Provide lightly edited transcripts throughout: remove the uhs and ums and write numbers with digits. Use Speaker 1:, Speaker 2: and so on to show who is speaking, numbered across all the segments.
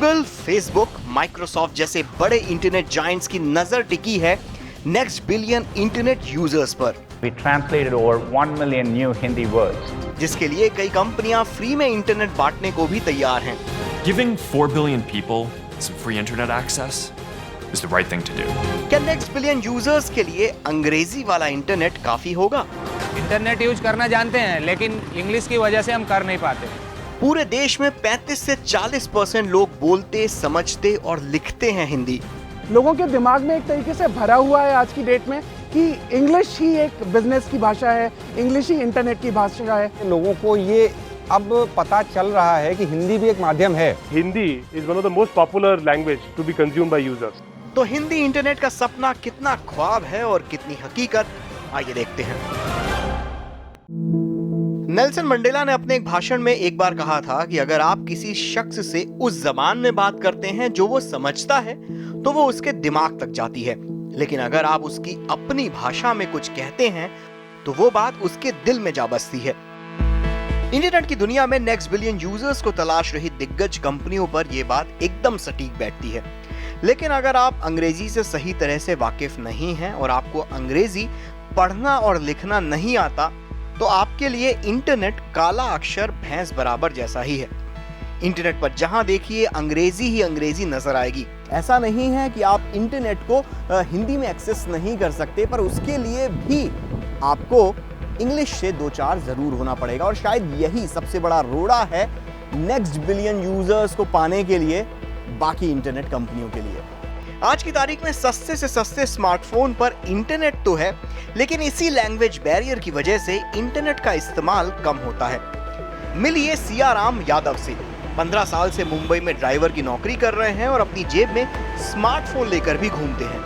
Speaker 1: Google, Facebook, Microsoft जैसे बड़े internet giants की नजर टिकी है नेक्स्ट बिलियन इंटरनेट यूजर्स पर।
Speaker 2: We translated over 1 million new Hindi words.
Speaker 1: जिसके लिए कई कंपनियां फ्री में इंटरनेट बांटने को भी तैयार हैं।
Speaker 3: Giving 4 billion people some free internet access is the right thing to do.
Speaker 1: क्या नेक्स्ट बिलियन यूजर्स के लिए अंग्रेजी वाला इंटरनेट काफी होगा?
Speaker 4: इंटरनेट यूज करना जानते हैं, लेकिन इंग्लिश की वजह से हम कर नहीं पाते।
Speaker 1: पूरे देश में 35 से 40% लोग बोलते, समझते और लिखते हैं हिंदी।
Speaker 5: लोगों के दिमाग में एक तरीके से भरा हुआ है आज की डेट में कि इंग्लिश ही एक बिजनेस की भाषा है, इंग्लिश ही इंटरनेट की भाषा है।
Speaker 6: लोगों को ये अब पता चल रहा है कि हिंदी भी एक माध्यम है।
Speaker 7: Hindi is one of the most popular language to be consumed by users.
Speaker 1: तो हिंदी इंटरनेट का सपना कितना ख्वाब है और कितनी हकीकत, आइए देखते हैं। नेल्सन मंडेला ने अपने एक भाषण में एक बार कहा था कि अगर आप किसी शख्स से उस जबान में बात करते हैं जो वो समझता है तो वो उसके दिमाग तक जाती है, लेकिन अगर आप उसकी अपनी भाषा में कुछ कहते हैं तो वो बात उसके दिल में जा बसती है। इंटरनेट की दुनिया में नेक्स्ट बिलियन यूजर्स को तलाश रही दिग्गज कंपनियों पर यह बात एकदम सटीक बैठती है। लेकिन अगर आप अंग्रेजी से सही तरह से वाकिफ नहीं हैं और आपको अंग्रेजी पढ़ना और लिखना नहीं आता तो आपके लिए इंटरनेट काला अक्षर भैंस बराबर जैसा ही है। इंटरनेट पर जहां देखिए अंग्रेजी ही अंग्रेजी नजर आएगी। ऐसा नहीं है कि आप इंटरनेट को हिंदी में एक्सेस नहीं कर सकते, पर उसके लिए भी आपको इंग्लिश से दो चार जरूर होना पड़ेगा और शायद यही सबसे बड़ा रोड़ा है नेक्स्ट बिलियन यूजर्स को पाने के लिए बाकी इंटरनेट कंपनियों के लिए। आज की तारीख में सस्ते से सस्ते स्मार्टफोन पर इंटरनेट तो है, लेकिन इसी लैंग्वेज बैरियर की वजह से इंटरनेट का इस्तेमाल कम होता है। मिलिए सियाराम यादव से। 15 साल से मुंबई में ड्राइवर की नौकरी कर रहे हैं और अपनी जेब में स्मार्टफोन लेकर भी घूमते हैं।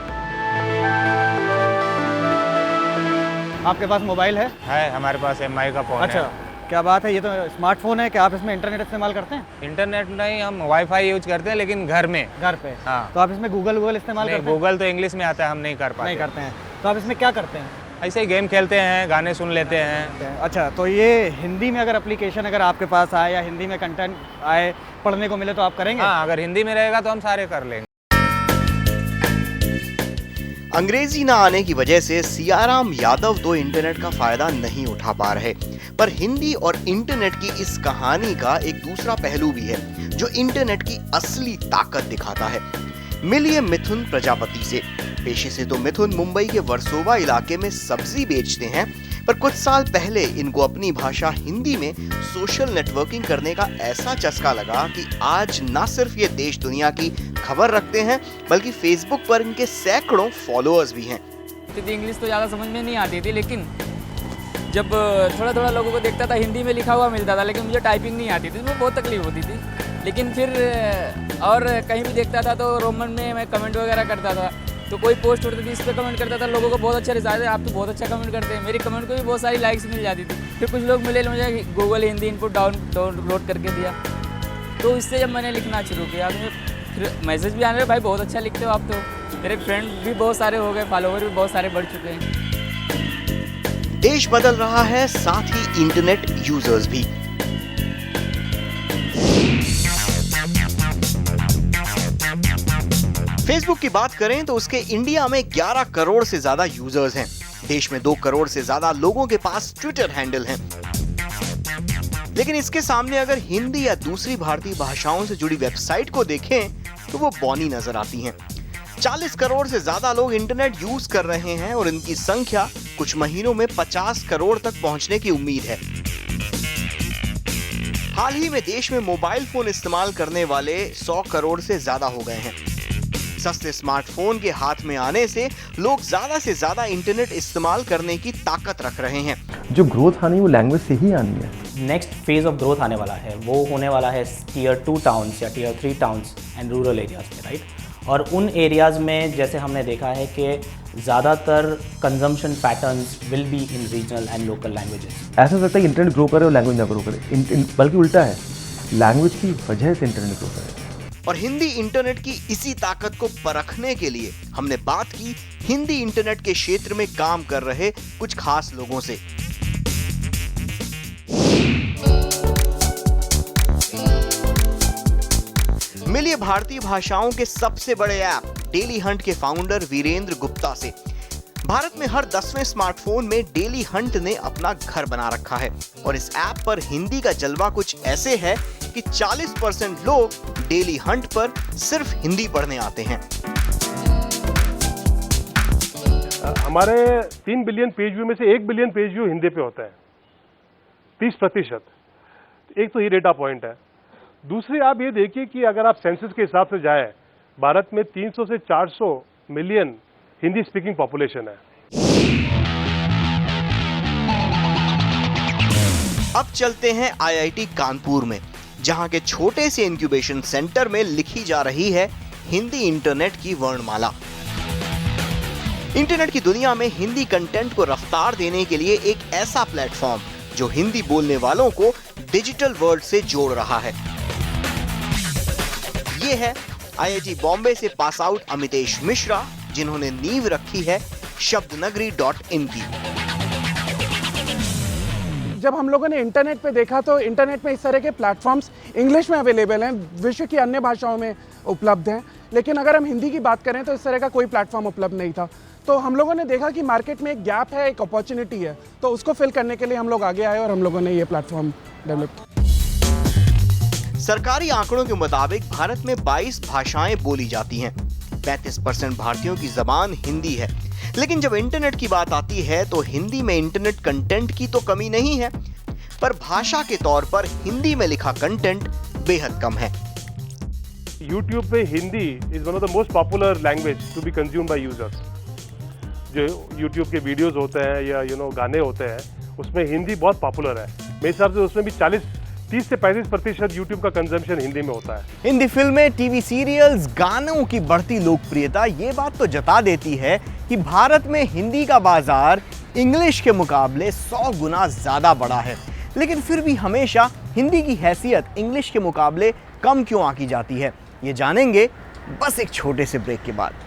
Speaker 8: आपके पास मोबाइल है?
Speaker 4: हमारे पास MI का फोन
Speaker 8: अच्छा,
Speaker 4: है।
Speaker 8: क्या बात है, ये तो स्मार्टफोन है। क्या आप इसमें इंटरनेट इस्तेमाल करते हैं?
Speaker 4: इंटरनेट नहीं, हम वाईफाई यूज करते हैं, लेकिन घर में।
Speaker 8: घर पे?
Speaker 4: हाँ।
Speaker 8: तो आप इसमें गूगल इस्तेमाल करते हैं?
Speaker 4: गूगल तो इंग्लिश में आता है, हम नहीं कर पाते।
Speaker 8: नहीं करते हैं। तो आप इसमें क्या करते हैं?
Speaker 4: ऐसे ही गेम खेलते हैं, गाने सुन लेते हैं।
Speaker 8: अच्छा, तो ये हिंदी में अगर एप्लीकेशन अगर आपके पास आए या हिंदी में कंटेंट आए पढ़ने को मिले तो आप करेंगे?
Speaker 4: हाँ, अगर हिंदी में रहेगा तो हम सारे कर लेंगे।
Speaker 1: अंग्रेजी ना आने की वजह से सियाराम यादव तो इंटरनेट का फायदा नहीं उठा पा रहे, पर हिंदी और इंटरनेट की इस कहानी का एक दूसरा पहलू भी है जो इंटरनेट की असली ताकत दिखाता है। मिलिए मिथुन प्रजापति से। पेशे से तो मिथुन मुंबई के वर्सोवा इलाके में सब्जी बेचते हैं, पर कुछ साल पहले इनको अपनी भाषा हिंदी में सोशल नेटवर्किंग करने का ऐसा चस्का लगा कि आज न सिर्फ ये देश दुनिया की खबर रखते हैं, बल्कि फेसबुक पर इनके सैकड़ों फॉलोअर्स भी हैं।
Speaker 9: इंग्लिश तो ज़्यादा समझ में नहीं आती थी, लेकिन जब थोड़ा थोड़ा लोगों को देखता था हिंदी में लिखा हुआ मिलता था, लेकिन मुझे टाइपिंग नहीं आती थी, तो बहुत तकलीफ होती थी। लेकिन फिर और कहीं भी देखता था तो रोमन में मैं कमेंट वगैरह करता था, तो कोई पोस्ट होती थी इस पर कमेंट करता था, लोगों को बहुत अच्छा रिजल्ट है, आप तो बहुत अच्छा कमेंट करते हैं। मेरी कमेंट को भी बहुत सारी लाइक्स मिल जाती थी। फिर कुछ लोग मिले, मुझे गूगल हिंदी इनपुट डाउनलोड करके दिया, तो इससे जब मैंने लिखना शुरू किया तो फिर मैसेज भी आने लगे, भाई बहुत अच्छा लिखते हो आप तो। मेरे फ्रेंड भी बहुत सारे हो गए, फॉलोवर भी बहुत सारे बढ़ चुके हैं।
Speaker 1: देश बदल रहा है, साथ ही इंटरनेट यूजर्स भी। फेसबुक की बात करें तो उसके इंडिया में 11 करोड़ से ज्यादा यूजर्स हैं। देश में 2 करोड़ से ज्यादा लोगों के पास ट्विटर हैंडल हैं। लेकिन इसके सामने अगर हिंदी या दूसरी भारतीय भाषाओं से जुड़ी वेबसाइट को देखें तो वो बौनी नजर आती हैं। 40 करोड़ से ज्यादा लोग इंटरनेट यूज कर रहे हैं और इनकी संख्या कुछ महीनों में 50 करोड़ तक पहुंचने की उम्मीद है। हाल ही में देश में मोबाइल फोन इस्तेमाल करने वाले 100 करोड़ से ज्यादा हो गए हैं। सस्ते स्मार्टफोन के हाथ में आने से लोग ज्यादा से ज्यादा इंटरनेट इस्तेमाल करने की ताकत रख रहे हैं।
Speaker 10: जो ग्रोथ आनी है वो लैंग्वेज से ही आनी है।
Speaker 11: नेक्स्ट फेज ऑफ ग्रोथ आने वाला है, वो होने वाला है टियर 2 टाउन्स या tier 3 towns and rural areas में, राइट। और उन एरियाज में जैसे हमने देखा है कि ज़्यादातर consumption patterns will be in regional and local languages.
Speaker 10: ऐसा हो सकता है कि इंटरनेट ग्रो करे और लैंग्वेज ना ग्रो करे, बल्कि उल्टा है, लैंग्वेज की वजह से इंटरनेट ग्रो करे।
Speaker 1: और हिंदी इंटरनेट की इसी ताकत को परखने के लिए हमने बात की हिंदी इंटरनेट के क्षेत्र में काम कर रहे कुछ खास लोगों से। मिलिए भारतीय भाषाओं के सबसे बड़े ऐप डेली हंट के फाउंडर वीरेंद्र गुप्ता से। भारत में हर 10वें स्मार्टफोन में डेली हंट ने अपना घर बना रखा है और इस ऐप पर हिंदी का जलवा कुछ ऐसे है कि 40% लोग डेली हंट पर सिर्फ हिंदी पढ़ने आते हैं।
Speaker 7: हमारे 3 बिलियन पेज व्यू में से 1 बिलियन पेज व्यू हिंदी पे होता है, 30%। एक तो ये डेटा पॉइंट है। दूसरी आप ये देखिए कि अगर आप सेंसस के हिसाब से जाएं, भारत में 300 से 400 मिलियन हिंदी स्पीकिंग पॉपुलेशन है।
Speaker 1: अब चलते हैं आईआईटी कानपुर में, जहां के छोटे से इंक्यूबेशन सेंटर में लिखी जा रही है हिंदी इंटरनेट की वर्णमाला। इंटरनेट की दुनिया में हिंदी कंटेंट को रफ्तार देने के लिए एक ऐसा प्लेटफॉर्म जो हिंदी बोलने वालों को डिजिटल वर्ल्ड से जोड़ रहा है। ये है आईआईटी बॉम्बे से पास आउट अमितेश मिश्रा, जिन्होंने नींव रखी है शब्दनगरी.in की।
Speaker 5: जब हम लोगों ने इंटरनेट पे देखा तो इंटरनेट में इस तरह के प्लेटफॉर्म्स इंग्लिश में अवेलेबल हैं, विश्व की अन्य भाषाओं में उपलब्ध हैं, लेकिन अगर हम हिंदी की बात करें तो इस तरह का कोई प्लेटफॉर्म उपलब्ध नहीं था। तो हम लोगों ने देखा कि मार्केट में एक गैप है, एक अपॉर्चुनिटी है, तो उसको फिल करने के लिए हम लोग आगे आए और हम लोगों ने ये प्लेटफॉर्म डेवलप किया।
Speaker 1: सरकारी आंकड़ों के मुताबिक भारत में 22 भाषाएं बोली जाती हैं। 35% भारतीयों की जबान हिंदी है, लेकिन जब इंटरनेट की बात आती है तो हिंदी में इंटरनेट कंटेंट की तो कमी नहीं है, पर भाषा के तौर पर हिंदी में लिखा कंटेंट बेहद कम है।
Speaker 7: YouTube पे Hindi is one of the most popular language to be consumed by users. जो YouTube के वीडियोस होते हैं या गाने होते हैं, उसमें हिंदी बहुत पॉपुलर है। मेरे हिसाब से उसमें भी 30 से 35% YouTube का कंजम्पशन हिंदी में होता है।
Speaker 1: हिंदी फिल्में, टीवी सीरियल्स, गानों की बढ़ती लोकप्रियता ये बात तो जता देती है कि भारत में हिंदी का बाजार इंग्लिश के मुकाबले 100 गुना ज्यादा बड़ा है। लेकिन फिर भी हमेशा हिंदी की हैसियत इंग्लिश के मुकाबले कम क्यों आंकी जाती है, ये जानेंगे बस एक छोटे से ब्रेक के बाद।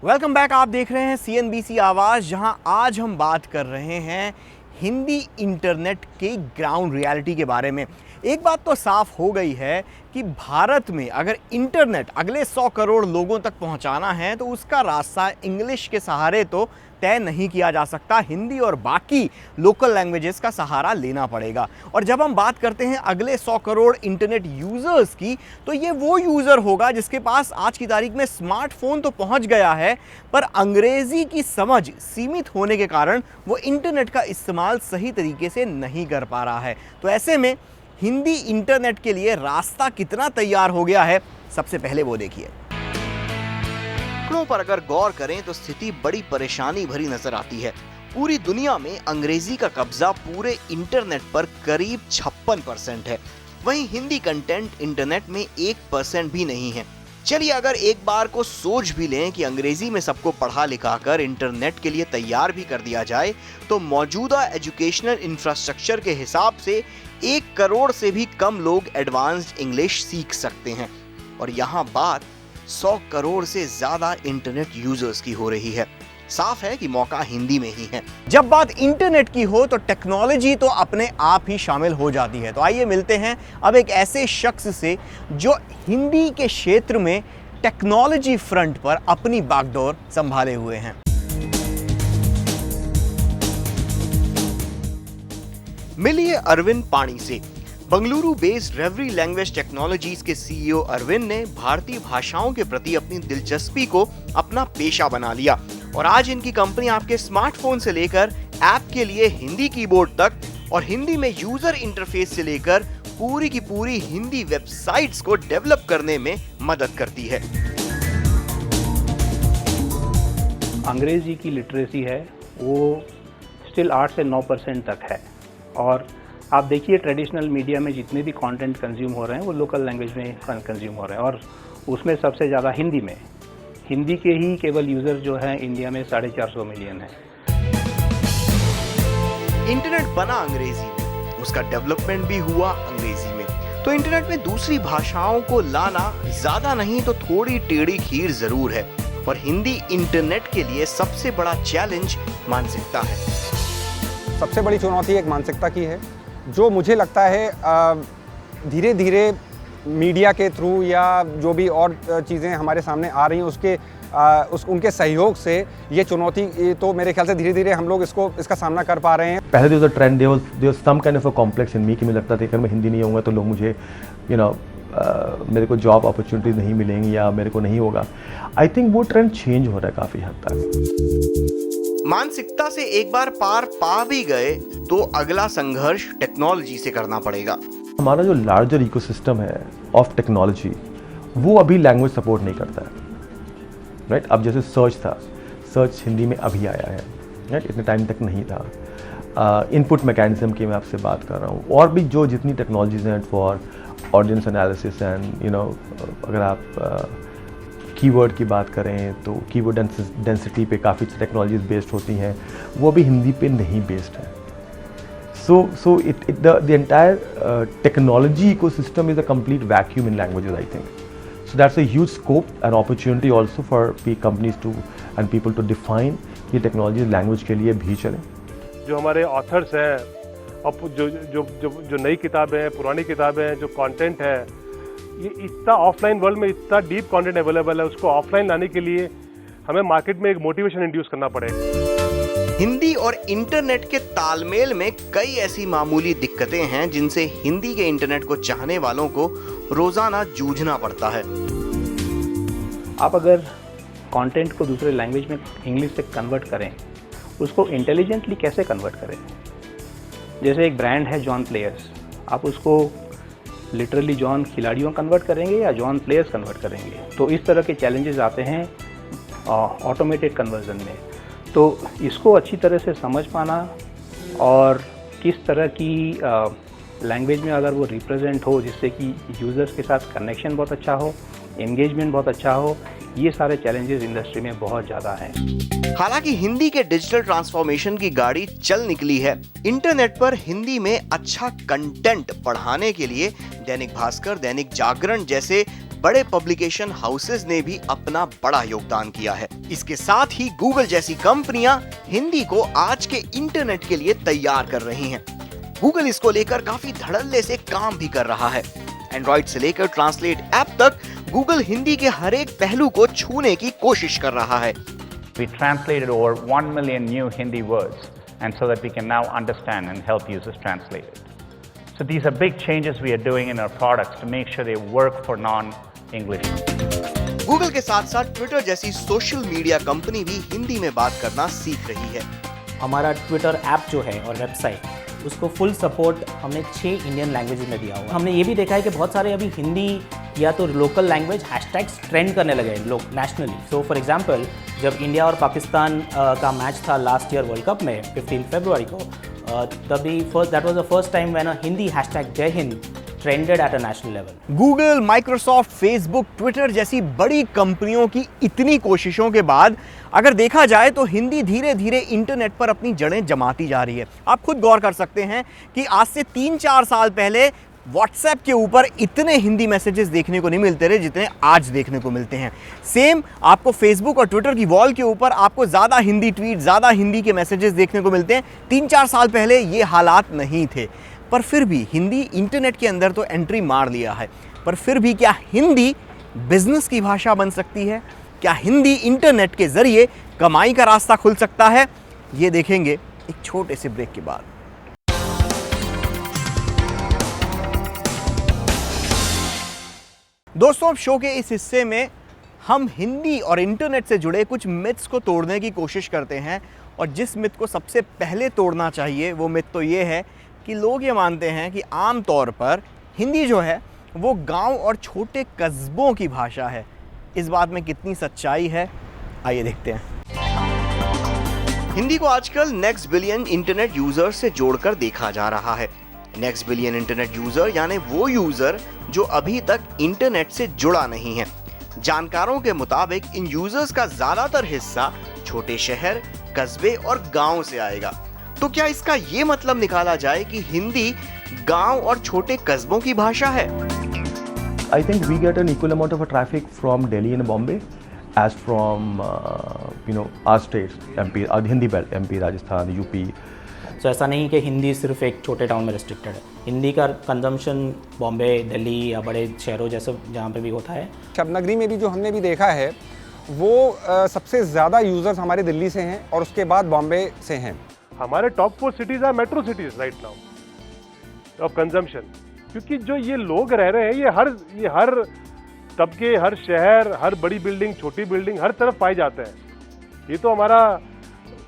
Speaker 1: Welcome back. आप देख रहे हैं CNBC आवाज़, जहां आज हम बात कर रहे हैं हिंदी इंटरनेट की ग्राउंड रियलिटी के बारे में। एक बात तो साफ हो गई है कि भारत में अगर इंटरनेट अगले 100 करोड़ लोगों तक पहुंचाना है तो उसका रास्ता इंग्लिश के सहारे तो तय नहीं किया जा सकता, हिंदी और बाकी लोकल लैंग्वेजेस का सहारा लेना पड़ेगा। और जब हम बात करते हैं अगले 100 करोड़ इंटरनेट यूज़र्स की, तो ये वो यूज़र होगा जिसके पास आज की तारीख में स्मार्टफोन तो पहुंच गया है, पर अंग्रेज़ी की समझ सीमित होने के कारण वो इंटरनेट का इस्तेमाल सही तरीके से नहीं कर पा रहा है। तो ऐसे में हिंदी इंटरनेट के लिए रास्ता कितना तैयार हो गया है, सबसे पहले वो देखिए। आंकड़ों पर अगर गौर करें तो स्थिति बड़ी परेशानी भरी नजर आती है। पूरी दुनिया में अंग्रेजी का कब्जा पूरे इंटरनेट पर करीब 56% है, वहीं हिंदी कंटेंट इंटरनेट में 1% भी नहीं है। चलिए अगर एक बार को सोच भी लें कि अंग्रेजी में सबको पढ़ा लिखा कर इंटरनेट के लिए तैयार भी कर दिया जाए, तो मौजूदा एजुकेशनल इंफ्रास्ट्रक्चर के हिसाब से 1 करोड़ से भी कम लोग एडवांस्ड इंग्लिश सीख सकते हैं। और यहाँ बात 100 करोड़ से ज्यादा इंटरनेट यूजर्स की हो रही है। साफ है कि मौका हिंदी में ही है। जब बात इंटरनेट की हो तो टेक्नोलॉजी तो अपने आप ही शामिल हो जाती है। तो आइए मिलते हैं अब एक ऐसे शख्स से जो हिंदी के क्षेत्र में टेक्नोलॉजी फ्रंट पर अपनी बागडोर संभाले हुए हैं। मिलिए अरविंद पाणी से। बंगलुरु बेस्ड रेवरी लैंग्वेज टेक्नोलॉजीज के CEO अरविंद ने भारतीय भाषाओं के प्रति अपनी दिलचस्पी को अपना पेशा बना लिया और आज इनकी कंपनी आपके स्मार्टफोन से लेकर ऐप के लिए हिंदी कीबोर्ड तक और हिंदी में यूजर इंटरफेस से लेकर पूरी की पूरी हिंदी वेबसाइट्स को डेवलप करने में मदद करती है।
Speaker 11: अंग्रेजी की लिटरेसी है वो स्टिल 8 से 9% तक है, और आप देखिए ट्रेडिशनल मीडिया में जितने भी कंटेंट कंज्यूम हो रहे हैं वो लोकल लैंग्वेज में कंज्यूम हो रहे हैं, और उसमें सबसे ज़्यादा हिंदी में। हिंदी के ही केवल यूज़र जो है इंडिया में 450 मिलियन है।
Speaker 1: इंटरनेट बना अंग्रेजी में, उसका डेवलपमेंट भी हुआ अंग्रेजी में, तो इंटरनेट में दूसरी भाषाओं को लाना ज्यादा नहीं तो थोड़ी टेढ़ी खीर जरूर है। और हिंदी इंटरनेट के लिए सबसे बड़ा चैलेंज मानसिकता है।
Speaker 6: सबसे बड़ी चुनौती एक मानसिकता की है जो मुझे लगता है धीरे धीरे मीडिया के थ्रू या जो भी और चीज़ें हमारे सामने आ रही हैं उनके सहयोग से ये चुनौती तो मेरे ख्याल से धीरे धीरे हम लोग इसका सामना कर पा रहे हैं।
Speaker 10: पहले there was a trend, there was some kind of a complex in me कि मुझे लगता था कि अगर मैं हिंदी नहीं होऊंगा तो लोग मुझे मेरे को जॉब अपॉर्चुनिटीज़ नहीं मिलेंगी या मेरे को नहीं होगा। आई थिंक वो ट्रेंड चेंज हो रहा है काफ़ी हद तक।
Speaker 1: मानसिकता से एक बार पार पा भी गए तो अगला संघर्ष टेक्नोलॉजी से करना पड़ेगा।
Speaker 10: हमारा जो लार्जर इकोसिस्टम है ऑफ टेक्नोलॉजी वो अभी लैंग्वेज सपोर्ट नहीं करता है, राइट? अब जैसे सर्च था, सर्च हिंदी में अभी आया है, राइट? इतने टाइम तक नहीं था। इनपुट मैकेनिज्म की मैं आपसे बात कर रहा हूँ, और भी जो जितनी टेक्नोलॉजीज हैं फॉर ऑडियंस एनालिसिस एंड अगर आप कीवर्ड की बात करें तो कीवर्ड डेंसिटी पे काफ़ी टेक्नोलॉजीज बेस्ड होती हैं, वो भी हिंदी पे नहीं बेस्ड है। So the entire technology ecosystem is a complete vacuum in languages, I think. So that's a huge scope and opportunity also for companies and people to define कि technology language के लिए भी चले।
Speaker 7: जो हमारे ऑथर्स हैं और जो नई किताबें हैं, पुरानी किताबें हैं, जो कंटेंट है, ये इतना ऑफलाइन वर्ल्ड में इतना डीप कंटेंट अवेलेबल है, उसको ऑफलाइन लाने के लिए हमें मार्केट में एक मोटिवेशन इंड्यूस करना पड़ेगा।
Speaker 1: हिंदी और इंटरनेट के तालमेल में कई ऐसी मामूली दिक्कतें हैं जिनसे हिंदी के इंटरनेट को चाहने वालों को रोजाना जूझना पड़ता है।
Speaker 11: आप अगर कंटेंट को दूसरे लैंग्वेज में इंग्लिश से कन्वर्ट करें, उसको इंटेलिजेंटली कैसे कन्वर्ट करें? जैसे एक ब्रांड है जॉन प्लेयर्स, आप उसको लिटरली जॉन खिलाड़ियों कन्वर्ट करेंगे या जॉन प्लेयर्स कन्वर्ट करेंगे? तो इस तरह के चैलेंजेस आते हैं ऑटोमेटेड कन्वर्जन में। तो इसको अच्छी तरह से समझ पाना और किस तरह की लैंग्वेज में अगर वो रिप्रेजेंट हो जिससे कि यूज़र्स के साथ कनेक्शन बहुत अच्छा हो, एंगेजमेंट बहुत अच्छा हो, ये सारे चैलेंजेस इंडस्ट्री में बहुत ज़्यादा हैं।
Speaker 1: हालांकि हिंदी के डिजिटल ट्रांसफॉर्मेशन की गाड़ी चल निकली है। इंटरनेट पर हिंदी में अच्छा कंटेंट बढ़ाने के लिए दैनिक भास्कर, दैनिक जागरण जैसे बड़े पब्लिकेशन हाउसेस ने भी अपना बड़ा योगदान किया है। इसके साथ ही गूगल जैसी कंपनियां हिंदी को आज के इंटरनेट के लिए तैयार कर रही हैं। गूगल इसको लेकर काफी धड़ल्ले से काम भी कर रहा है। एंड्रॉइड से लेकर ट्रांसलेट ऐप तक गूगल हिंदी के हर एक पहलू को छूने की कोशिश कर रहा है।
Speaker 2: We translated over 1 million new Hindi words, and so that we can now understand and help users translate it. So these are big changes we are doing in our products to make sure they work for non-English.
Speaker 1: Google के साथ साथ Twitter जैसी social media company भी हिंदी में बात करना सीख रही है।
Speaker 11: हमारा ट्विटर ऐप जो है और वेबसाइट, उसको फुल सपोर्ट हमने 6 इंडियन लैंग्वेजेस में दिया हुआ है। हमने ये भी देखा है कि बहुत सारे अभी हिंदी या तो लोकल लैंग्वेज हैशटैग्स ट्रेंड करने लगे हैं लोग नेशनली। सो फॉर एग्जांपल जब इंडिया और पाकिस्तान का मैच था लास्ट ईयर वर्ल्ड कप में 15 फरवरी को, तभी that was the first time when a Hindi hashtag Jai Hind trended at a national level.
Speaker 1: Google, Microsoft, Facebook, Twitter जैसी बड़ी कंपनियों की इतनी कोशिशों के बाद अगर देखा जाए तो हिंदी धीरे धीरे इंटरनेट पर अपनी जड़ें जमाती जा रही है। आप खुद गौर कर सकते हैं कि आज से 3-4 साल पहले व्हाट्सएप के ऊपर इतने हिंदी मैसेजेस देखने को नहीं मिलते रहे जितने आज देखने को मिलते हैं। सेम आपको फेसबुक और ट्विटर की वॉल के ऊपर आपको ज़्यादा हिंदी ट्वीट, ज़्यादा हिंदी के मैसेजेस देखने को मिलते हैं। 3-4 साल पहले ये हालात नहीं थे, पर फिर भी हिंदी इंटरनेट के अंदर तो एंट्री मार लिया है। पर फिर भी क्या हिंदी बिजनेस की भाषा बन सकती है? क्या हिंदी इंटरनेट के ज़रिए कमाई का रास्ता खुल सकता है? ये देखेंगे एक छोटे से ब्रेक के बाद। दोस्तों, अब शो के इस हिस्से में हम हिंदी और इंटरनेट से जुड़े कुछ मिथ्स को तोड़ने की कोशिश करते हैं। और जिस मिथ को सबसे पहले तोड़ना चाहिए वो मिथ तो ये है कि लोग ये मानते हैं कि आम तौर पर हिंदी जो है वो गांव और छोटे कस्बों की भाषा है। इस बात में कितनी सच्चाई है, आइए देखते हैं। हिंदी को आजकल नेक्स्ट बिलियन इंटरनेट यूजर से जोड़कर देखा जा रहा है। नेक्स्ट बिलियन इंटरनेट यूजर यानी वो यूजर जो अभी तक इंटरनेट से जुड़ा नहीं है। जानकारों के मुताबिक इन यूजर्स का ज्यादातर हिस्सा छोटे शहर, कस्बे और गांव से आएगा। तो क्या इसका ये मतलब निकाला जाए कि हिंदी गांव और छोटे कस्बों की भाषा है?
Speaker 10: I think we get an equal amount of a traffic from Delhi and Bombay as from our states, MP, Hindi belt, MP, Rajasthan, UP,
Speaker 11: सो ऐसा नहीं कि हिंदी सिर्फ एक छोटे टाउन में रिस्ट्रिक्टेड है। हिंदी का कंजम्पशन बॉम्बे, दिल्ली या बड़े शहरों जैसे जहाँ पे भी होता है।
Speaker 6: शबनगरी में भी जो हमने भी देखा है वो सबसे ज़्यादा यूज़र्स हमारे दिल्ली से हैं और उसके बाद बॉम्बे से हैं।
Speaker 7: हमारे top 4 cities are metro cities right now of consumption, क्योंकि जो ये लोग रह रहे हैं ये हर तबके, हर शहर, हर बड़ी बिल्डिंग, छोटी बिल्डिंग, हर तरफ पाए जाते हैं। ये तो हमारा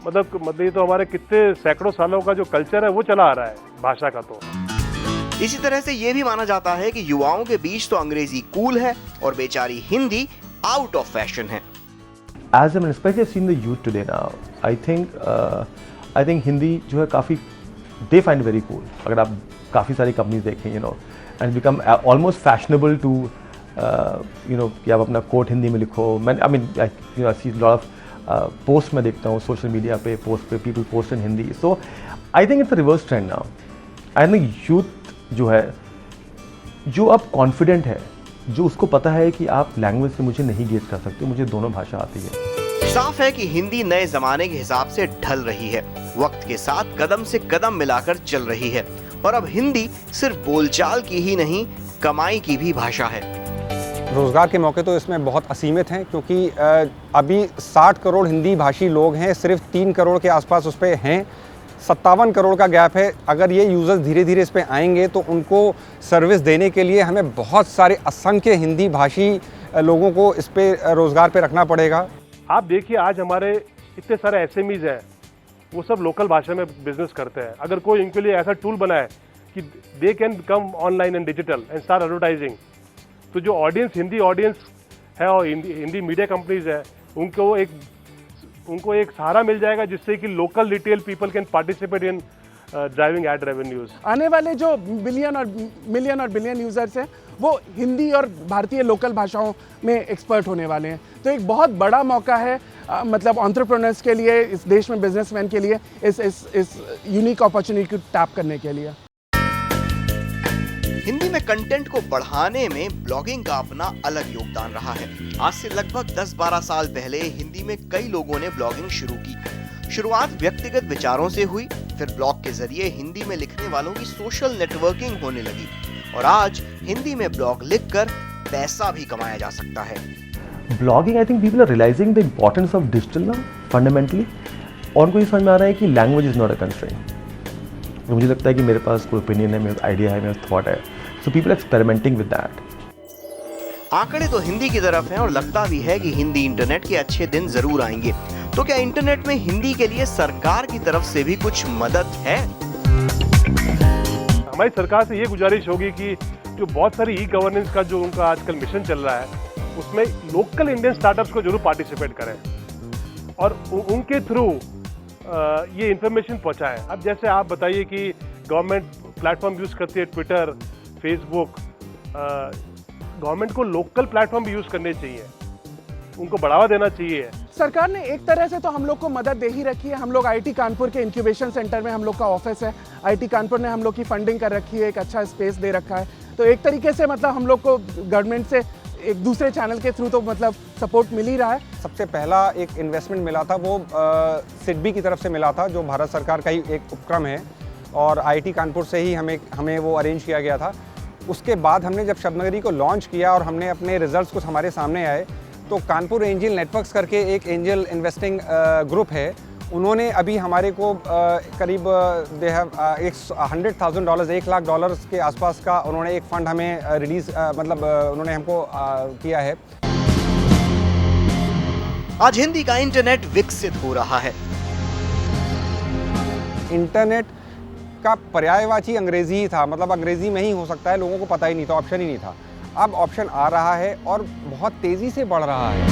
Speaker 7: मतलब ये तो हमारे कितने सैकड़ों सालों का जो कल्चर है वो चला आ रहा है भाषा का। तो
Speaker 1: इसी तरह से ये भी माना जाता है कि युवाओं के बीच तो अंग्रेजी कूल है और बेचारी हिंदी आउट ऑफ फैशन है।
Speaker 10: As I'm especially seeing the youth today now, I think Hindi जो है काफ़ी they find very cool. अगर आप काफ़ी सारी कंपनीज देखें, you know, and become almost fashionable to you know कि आप अपना कोट हिंदी में लिखो। मैं I see a lot of post में देखता हूँ सोशल मीडिया पे, पोस्ट पे people post in Hindi. So I think it's a reverse trend now. I think youth जो है, जो अब कॉन्फिडेंट है, जो उसको पता है कि आप लैंग्वेज से मुझे नहीं गेज कर सकते, मुझे दोनों भाषा आती है।
Speaker 1: साफ है कि हिंदी नए जमाने के हिसाब से ढल रही है, वक्त के साथ कदम से कदम मिलाकर चल रही है और अब हिंदी सिर्फ बोलचाल की ही नहीं, कमाई की भी भाषा है।
Speaker 6: रोज़गार के मौके तो इसमें बहुत असीमित हैं, क्योंकि अभी 60 करोड़ हिंदी भाषी लोग हैं, सिर्फ 3 करोड़ के आसपास उस पर हैं। 57 करोड़ का गैप है। अगर ये यूज़र्स धीरे धीरे इस पर आएंगे तो उनको सर्विस देने के लिए हमें बहुत सारे असंख्य हिंदी भाषी लोगों को इस पर रोज़गार पे रखना पड़ेगा।
Speaker 7: आप देखिए आज हमारे इतने सारे SMEs हैं, वो सब लोकल भाषा में बिजनेस करते हैं। अगर कोई इनके लिए ऐसा टूल बनाए कि they can come online and digital and start advertising, तो जो ऑडियंस, हिंदी ऑडियंस है और हिंदी मीडिया कंपनीज है, उनको एक सहारा मिल जाएगा, जिससे कि local retail people can participate in driving ad revenues.
Speaker 5: आने वाले जो मिलियन और बिलियन यूजर्स हैं वो हिंदी और भारतीय लोकल भाषाओं में एक्सपर्ट होने वाले हैं। तो एक बहुत बड़ा मौका है मतलब एंटरप्रेन्योर्स के लिए, इस देश में बिजनेसमैन के लिए, इस यूनिक अपॉर्चुनिटी को टैप करने के लिए।
Speaker 1: हिंदी में कंटेंट को बढ़ाने में ब्लॉगिंग का अपना अलग योगदान रहा है। आज से लगभग 10-12 साल पहले हिंदी में कई लोगों ने ब्लॉगिंग शुरू की। शुरुआत व्यक्तिगत विचारों से हुई, फिर ब्लॉग के जरिए हिंदी में लिखने वालों की सोशल नेटवर्किंग होने लगी और आज हिंदी में ब्लॉग लिखकर पैसा भी कमाया जा सकता है।
Speaker 10: Blogging, I think people are realising the importance of digital now fundamentally, और उनको ये समझ में आ रहा है कि language is not a constraint. मुझे लगता है कि मेरे पास कोई ओपिनियन है, मेरा आइडिया है, मेरा थॉट है, so people experimenting with that.
Speaker 1: आंकड़े तो हिंदी की तरफ हैं और लगता भी है कि हिंदी इंटरनेट के अच्छे दिन जरूर आएंगे। तो क्या इंटरनेट में हिंदी के लिए सरकार की तरफ से भी कुछ मदद है?
Speaker 7: हमारी सरकार से ये गुजारिश होगी कि जो बहुत सारी ई-गवर्नेंस का जो उनका आजकल मिशन चल रहा है, उसमें लोकल इंडियन स्टार्टअप्स को जरूर पार्टिसिपेट करें और उनके थ्रू ये इन्फॉर्मेशन पहुंचाएं। अब जैसे आप बताइए कि गवर्नमेंट प्लेटफॉर्म यूज़ करती है, ट्विटर, फेसबुक, गवर्नमेंट को लोकल प्लेटफॉर्म भी यूज़ करने चाहिए, उनको बढ़ावा देना चाहिए।
Speaker 5: सरकार ने एक तरह से तो हम लोग को मदद दे ही रखी है। हम लोग IIT कानपुर के इंक्यूबेशन सेंटर में हम लोग का ऑफिस है। IIT कानपुर ने हम लोग की फंडिंग कर रखी है, एक अच्छा स्पेस दे रखा है। तो एक तरीके से मतलब हम लोग को गवर्नमेंट से एक दूसरे चैनल के थ्रू तो मतलब सपोर्ट मिल ही रहा है।
Speaker 6: सबसे पहला एक इन्वेस्टमेंट मिला था वो सिडबी की तरफ से मिला था, जो भारत सरकार का ही एक उपक्रम है और IIT कानपुर से ही हमें वो अरेंज किया गया था। उसके बाद हमने जब शबनगरी को लॉन्च किया और हमने अपने रिजल्ट्स कुछ हमारे सामने आए, तो कानपुर एंजल नेटवर्क्स करके एक एंजल इन्वेस्टिंग ग्रुप है, उन्होंने अभी हमारे को करीब दे हैव $100,000 $1 लाख के आसपास का उन्होंने एक फ़ंड हमें रिलीज़ मतलब उन्होंने हमको किया है।
Speaker 1: आज हिंदी का इंटरनेट विकसित हो रहा है।
Speaker 6: इंटरनेट का पर्यायवाची अंग्रेजी ही था, मतलब अंग्रेजी में ही हो सकता है, लोगों को पता ही नहीं था, ऑप्शन ही नहीं था। अब ऑप्शन आ रहा है और बहुत तेज़ी से बढ़ रहा है।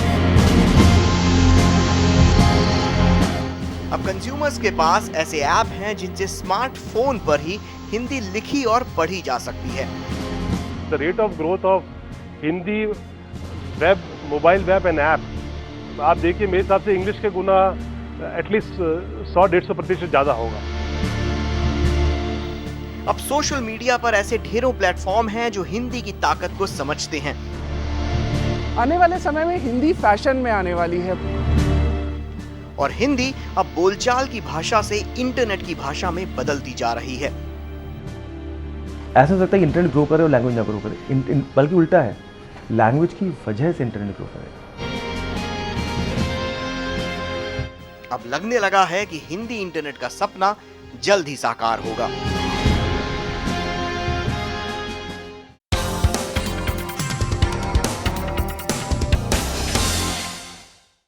Speaker 1: अब कंज्यूमर्स के पास ऐसे ऐप हैं जिनसे स्मार्टफोन पर ही हिंदी लिखी और पढ़ी जा सकती है।
Speaker 7: The rate of growth of Hindi web, mobile web and app, आप देखिए मेरे हिसाब से इंग्लिश के गुना एटलीस्ट 100-150% ज़्यादा होगा।
Speaker 1: अब सोशल मीडिया पर ऐसे ढेरों प्लेटफॉर्म हैं जो हिंदी की ताकत को समझते हैं।
Speaker 5: आने वाले समय में हिंदी फैशन में आने वाली है।
Speaker 1: और हिंदी अब बोलचाल की भाषा से इंटरनेट की भाषा में बदलती जा रही है।
Speaker 10: ऐसा हो सकता है कि इंटरनेट ग्रो करे और लैंग्वेज ना ग्रो करे, बल्कि उल्टा है, लैंग्वेज की वजह से इंटरनेट ग्रो करे।
Speaker 1: अब लगने लगा है कि हिंदी इंटरनेट का सपना जल्द ही साकार होगा।